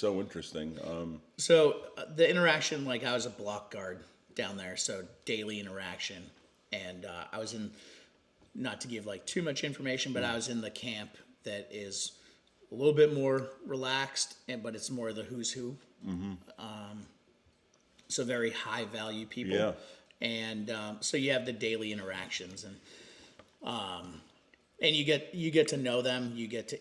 so interesting. So the interaction, like I was a block guard down there, so daily interaction, and I was in, not to give like too much information, but I was in the camp that is a little bit more relaxed, but it's more the who's who. So very high value people. Yeah. And so you have the daily interactions, and you get to know them. You get to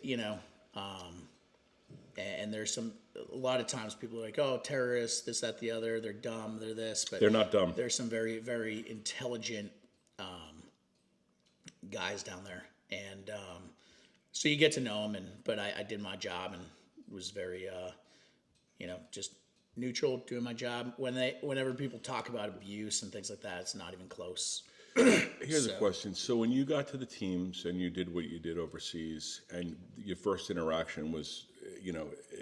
and there's a lot of times people are like, oh, terrorists, this, that, the other. They're dumb. They're this, but They're not dumb. There's some very, very intelligent guys down there, and so you get to know them. But I did my job and was very, just neutral, doing my job. Whenever people talk about abuse and things like that, it's not even close. Here's a question. So when you got to the teams and you did what you did overseas, and your first interaction was,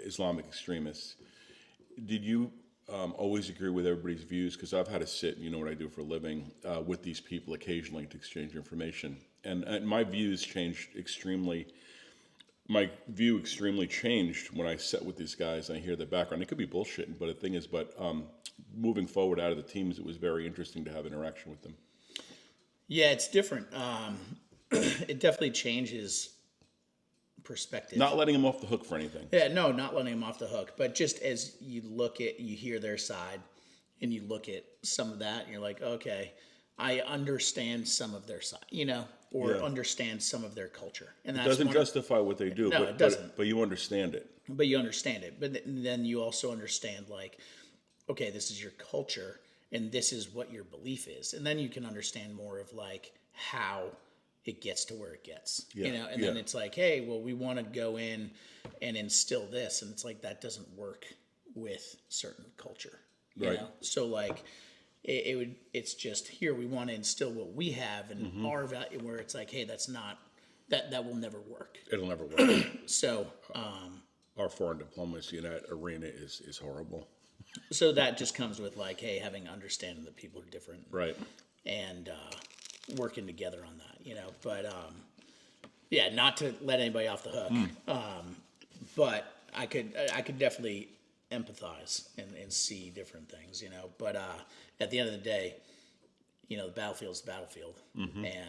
Islamic extremists, did you always agree with everybody's views? Because I've had to sit, what I do for a living, with these people occasionally to exchange information. And my views changed extremely. My view extremely changed when I sat with these guys and I hear their background. It could be bullshit, but the thing is, moving forward out of the teams, it was very interesting to have interaction with them. Yeah, it's different. It definitely changes perspective. Not letting them off the hook for anything. Yeah, no, not letting them off the hook. But just as you hear their side, and you look at some of that, and you're like, okay, I understand some of their side, or understand some of their culture. And it doesn't justify what they do. No, it doesn't. But you understand it. But you understand it. But then you also understand, like, okay, this is your culture, and this is what your belief is. And then you can understand more of, like, how it gets to where it gets. And then it's like, hey, well, we want to go in and instill this. And it's like, that doesn't work with certain culture. You know? So, like, it's just here, we want to instill what we have and our value, where it's like, hey, that's not, that will never work. It'll never work. So, our foreign diplomacy in that arena is horrible. So that just comes with, like, hey, having understanding that people are different. Right. And working together on that, But, not to let anybody off the hook. But I could definitely empathize and see different things, But at the end of the day, the battlefield's the battlefield. And